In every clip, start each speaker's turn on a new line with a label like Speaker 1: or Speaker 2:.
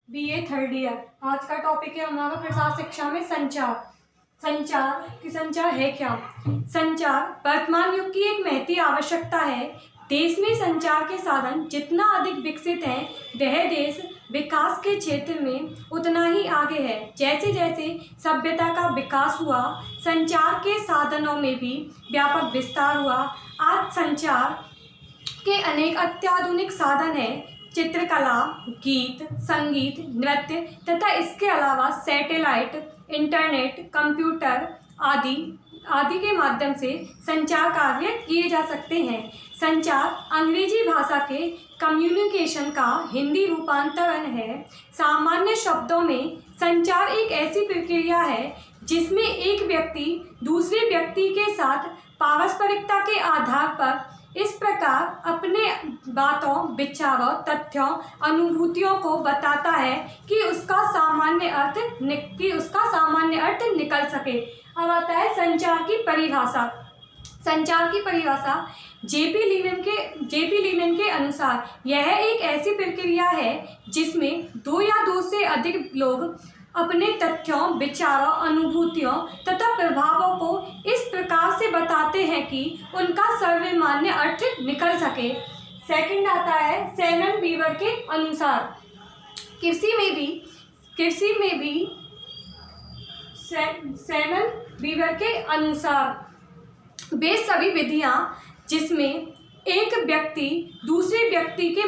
Speaker 1: BA third year. आज का topic है हमारा प्रसार शिक्षा में संचार। संचार है क्या? संचार वर्तमान युग की एक महती आवश्यकता है। देश में संचार के साधन जितना अधिक विकसित है, वह देश विकास के क्षेत्र में उतना ही आगे है। जैसे जैसे सभ्यता का विकास हुआ, संचार के साधनों में भी व्यापक विस्तार हुआ। आज संचार के अनेक अत्याधुनिक साधन हैं। चित्रकला, गीत, संगीत, नृत्य तथा इसके अलावा सैटेलाइट, इंटरनेट, कंप्यूटर आदि के माध्यम से संचार कार्य किए जा सकते हैं। संचार अंग्रेजी भाषा के कम्युनिकेशन का हिंदी रूपांतरण है। सामान्य शब्दों में संचार एक ऐसी प्रक्रिया है जिसमें एक व्यक्ति दूसरे व्यक्ति के साथ पारस्परिकता के आधार पर इस प्रकार अपने बातों, विचारों, तथ्यों, अनुभूतियों को बताता है कि उसका सामान्य अर्थ निकल सके। अब आता है संचार की परिभाषा। संचार की परिभाषा जेपी लीलन के अनुसार यह एक ऐसी प्रक्रिया है जिसमें दो या दो से अधिक लोग अपने तथ्यों, विचारों, अनुभूतियों तथा प्रभावों को इस प्रकार से बताते हैं कि उनका सर्वमान्य अर्थ निकल सके। सेकंड आता है सैमन बीवर के अनुसार। कृषि में भी सैमन बीवर के अनुसार वे सभी विधियां जिसमें एक व्यक्ति दूसरे व्यक्ति के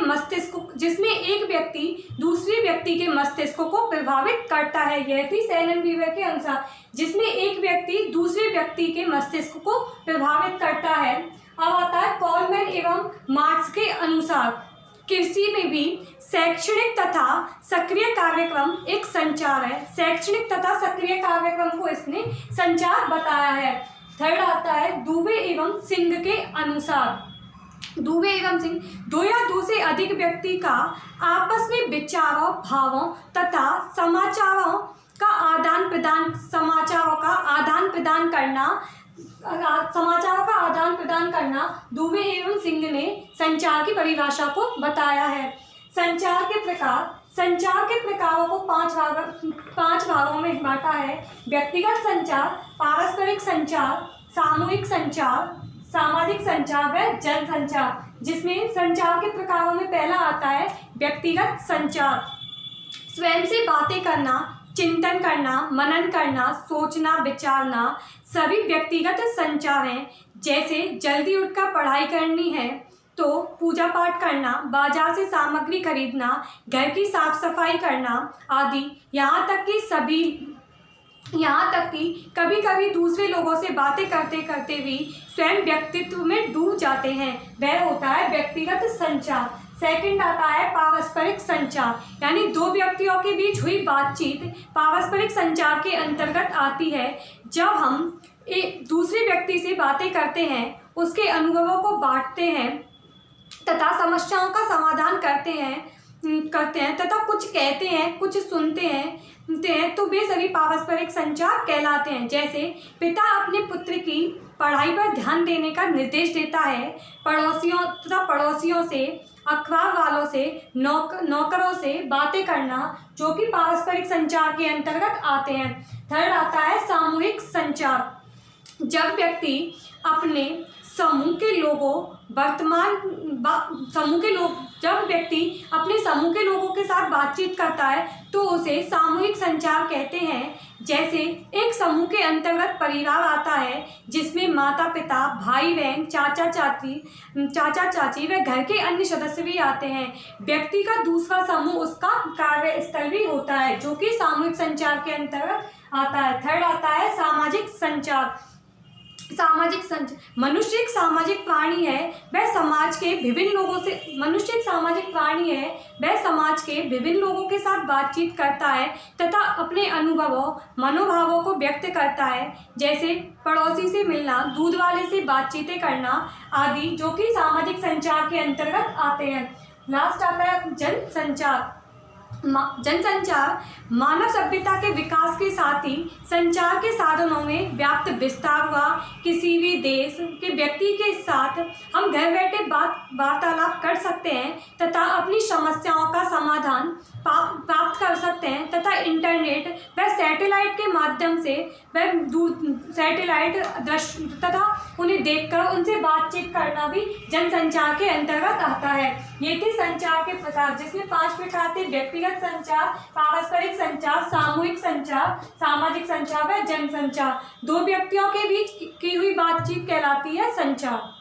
Speaker 1: मस्तिष्क को प्रभावित करता है। यह थी सैमन बीवर के अनुसार, जिसमें एक व्यक्ति दूसरे व्यक्ति के मस्तिष्क को प्रभावित करता है। अब आता है कॉलमैन एवं मार्क्स के अनुसार, कृषि में भी शैक्षणिक तथा सक्रिय कार्यक्रम एक संचार है। शैक्षणिक तथा सक्रिय कार्यक्रम को इसने संचार बताया है। थर्ड आता है दुबे एवं सिंह के अनुसार। दुबे एवं सिंह दो या दो से अधिक व्यक्ति का आपस में विचारों, भावों तथा समाचारों का आदान प्रदान करना दुबे एवं सिंह ने संचार की परिभाषा को बताया है। संचार के प्रकारों को पांच भागों में बांटा है। व्यक्तिगत संचार, पारस्परिक संचार, सामूहिक संचार, सामाजिक संचार व जन संचार। जिसमें संचार के प्रकारों में पहला आता है व्यक्तिगत संचार। स्वयं से बातें करना, चिंतन करना, मनन करना, सोचना, विचारना सभी व्यक्तिगत संचार हैं। जैसे जल्दी उठकर पढ़ाई करनी है तो पूजा पाठ करना, बाजार से सामग्री खरीदना, घर की साफ सफाई करना आदि। यहाँ तक कि कभी कभी दूसरे लोगों से बातें करते करते भी स्वयं व्यक्तित्व में डूब जाते हैं, वह होता है व्यक्तिगत संचार। सेकंड आता है पारस्परिक संचार, यानी दो व्यक्तियों के बीच हुई बातचीत पारस्परिक संचार के अंतर्गत आती है। जब हम एक दूसरे व्यक्ति से बातें करते हैं, उसके अनुभवों को बांटते हैं तथा समस्याओं का समाधान करते हैं तथा कुछ कहते हैं, कुछ सुनते हैं तो वे सभी पारस्परिक संचार कहलाते हैं। जैसे पिता अपने पुत्र की पढ़ाई पर ध्यान देने का निर्देश देता है, पड़ोसियों से, अखबार वालों से, नौकरों से बातें करना, जो कि पारस्परिक संचार के अंतर्गत आते हैं। थर्ड आता है सामूहिक संचार। जब व्यक्ति अपने समूह के लोगों के साथ बातचीत करता है तो उसे सामूहिक संचार कहते हैं। जैसे एक समूह के अंतर्गत परिवार आता है जिसमें माता पिता, भाई बहन, चाचा चाची व घर के अन्य सदस्य भी आते हैं। व्यक्ति का दूसरा समूह उसका कार्यस्थल भी होता है, जो कि सामूहिक संचार के अंतर्गत आता है। थर्ड आता है सामाजिक संचार। मनुष्य एक सामाजिक प्राणी है, वह समाज के विभिन्न लोगों के साथ बातचीत करता है तथा अपने अनुभवों, मनोभावों को व्यक्त करता है। जैसे पड़ोसी से मिलना, दूध वाले से बातचीतें करना आदि, जो कि सामाजिक संचार के अंतर्गत आते हैं। लास्ट आता है जन संचार। जनसंचार मानव सभ्यता के विकास के साथ ही संचार के साधनों में व्याप्त विस्तार हुआ। किसी भी देश के व्यक्ति के साथ हम घर बैठे वार्तालाप कर सकते हैं तथा अपनी समस्याओं का समाधान प्राप्त कर सकते हैं तथा इंटरनेट व सैटेलाइट के माध्यम से सैटेलाइट दृश्य तथा उन्हें देखकर उनसे बातचीत करना भी जनसंचार के अंतर्गत आता है। ये थे संचार के प्रकार, जिसमें 5 प्रकार थे: व्यक्तिगत संचार, पारस्परिक संचार, सामूहिक संचार, सामाजिक संचार व जनसंचार। 2 व्यक्तियों के बीच की हुई बातचीत कहलाती है संचार।